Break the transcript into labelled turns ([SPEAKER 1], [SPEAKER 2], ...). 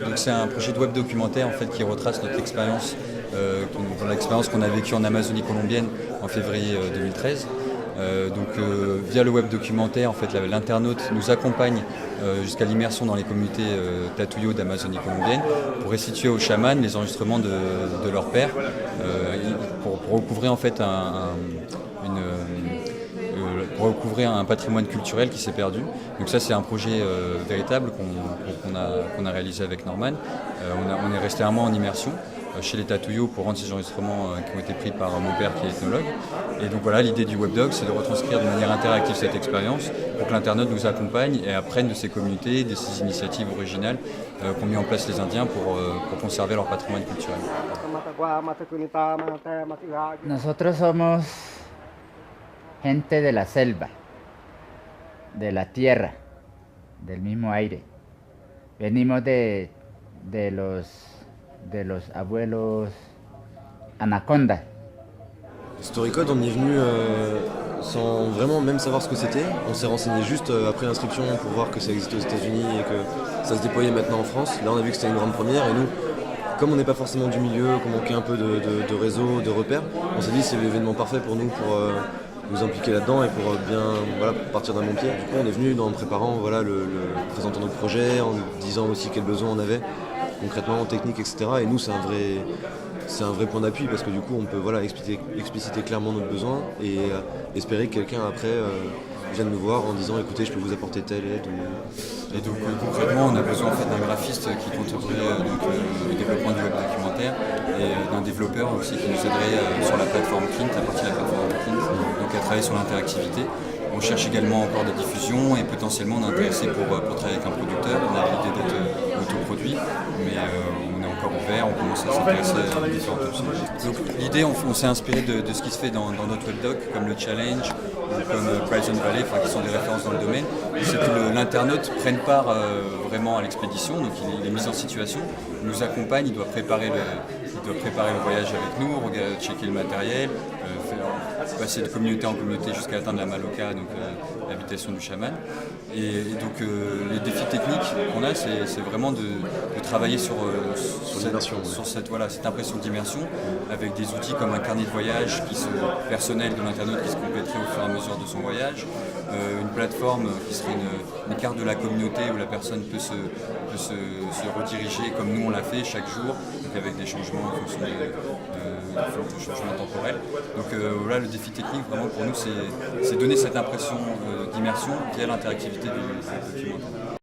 [SPEAKER 1] Donc c'est un projet de web documentaire en fait, qui retrace notre expérience, l'expérience qu'on a vécue en Amazonie colombienne en février 2013. Via le web documentaire, en fait, l'internaute nous accompagne jusqu'à l'immersion dans les communautés Tatuyo d'Amazonie colombienne pour restituer aux chamans les enregistrements de leur père, pour recouvrir en fait pour recouvrir un patrimoine culturel qui s'est perdu. Donc ça c'est un projet véritable qu'on a réalisé avec Norman. On est resté un mois en immersion chez les Tatuyo pour rendre ces enregistrements qui ont été pris par mon père qui est ethnologue. Et donc voilà, l'idée du webdoc, c'est de retranscrire de manière interactive cette expérience pour que l'internaute nous accompagne et apprenne de ces communautés, de ces initiatives originales qu'ont mis en place les Indiens pour conserver leur patrimoine culturel.
[SPEAKER 2] Nosotros somos gente de la selva, de la tierra, del mismo aire. Venimos de los abuelos Anaconda.
[SPEAKER 3] Storycode, on y est venu sans vraiment même savoir ce que c'était. On s'est renseigné juste après l'inscription pour voir que ça existait aux États-Unis et que ça se déployait maintenant en France. Là, on a vu que c'était une grande première et nous, comme on n'est pas forcément du milieu, qu'on manquait un peu de réseau, de repères, on s'est dit c'est l'événement parfait pour nous pour nous impliquer là-dedans et pour pour partir d'un bon pied. Du coup, on est venu en préparant présentant notre projet, en disant aussi quels besoins on avait concrètement, technique, etc. Et nous, c'est un vrai point d'appui parce que du coup, on peut expliciter clairement notre besoin et espérer que quelqu'un après vienne nous voir en disant écoutez, je peux vous apporter telle aide.
[SPEAKER 1] Et donc concrètement, on a besoin en fait, d'un graphiste qui contribuerait au développement du web documentaire et d'un développeur aussi qui nous aiderait sur la plateforme Clint, à partir de la plateforme Clint, donc à travailler sur l'interactivité. On cherche également encore des diffusions et potentiellement on est intéressé pour travailler avec un producteur. On a l'idée d'être autoproduit, mais on est encore ouvert, on commence à s'intéresser à différentes options. Donc l'idée, on s'est inspiré de ce qui se fait dans notre webdoc, comme le Challenge, ou comme Prison Valley, qui sont des références dans le domaine. C'est que l'internaute prenne part vraiment à l'expédition, donc il est mis en situation, il nous accompagne, il doit préparer le voyage avec nous, checker le matériel, passer de communauté en communauté jusqu'à atteindre la Maloka, donc l'habitation du chaman. Et donc les défis techniques qu'on a, c'est vraiment de travailler sur cette impression d'immersion avec des outils comme un carnet de voyage personnel de l'internaute qui se compléterait au fur et à mesure de son voyage, une plateforme qui serait une carte de la communauté où la personne peut se rediriger comme nous on l'a fait chaque jour, donc avec des changements en fonction des changements temporels. Donc voilà, le défi technique vraiment pour nous c'est donner cette impression d'immersion via l'interactivité